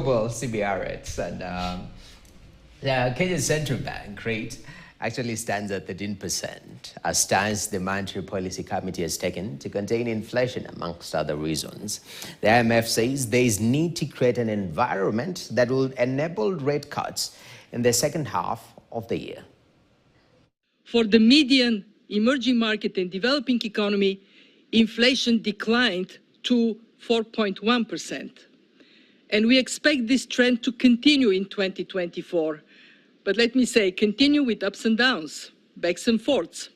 global CBR rates, and the Kenya Central Bank rate actually stands at 13%, a stance the Monetary Policy Committee has taken to contain inflation, amongst other reasons. The IMF says there is need to create an environment that will enable rate cuts in the second half of the year. For the median, emerging market and developing economy, inflation declined to 4.1%. And we expect this trend to continue in 2024. But let me say, continue with ups and downs, backs and forths.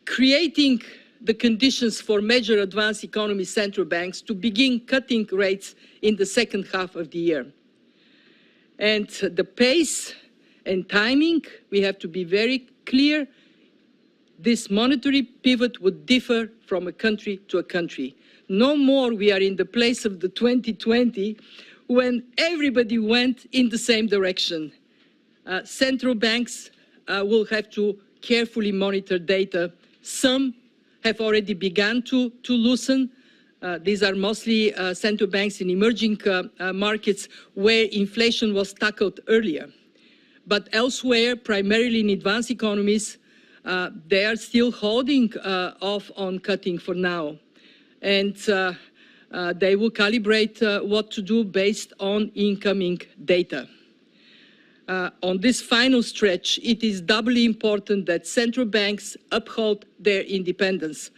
Creating the conditions for major advanced economy central banks to begin cutting rates in the second half of the year. And the pace and timing, we have to be very clear. This monetary pivot would differ from a country to a country. No more we are in the place of the 2020 when everybody went in the same direction. Central banks will have to carefully monitor data. Some have already begun to loosen. These are mostly central banks in emerging markets where inflation was tackled earlier. But elsewhere, primarily in advanced economies, they are still holding off on cutting for now. And they will calibrate what to do based on incoming data. On this final stretch, it is doubly important that central banks uphold their independence.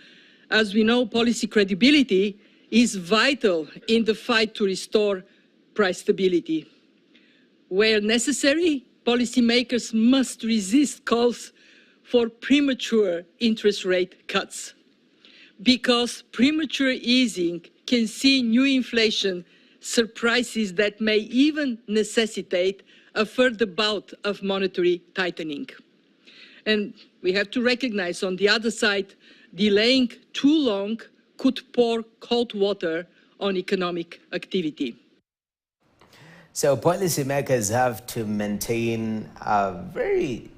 As we know, policy credibility is vital in the fight to restore price stability. Where necessary, policymakers must resist calls for premature interest rate cuts, because premature easing can see new inflation surprises that may even necessitate a further bout of monetary tightening. And we have to recognize, on the other side, delaying too long could pour cold water on economic activity. So policymakers have to maintain a very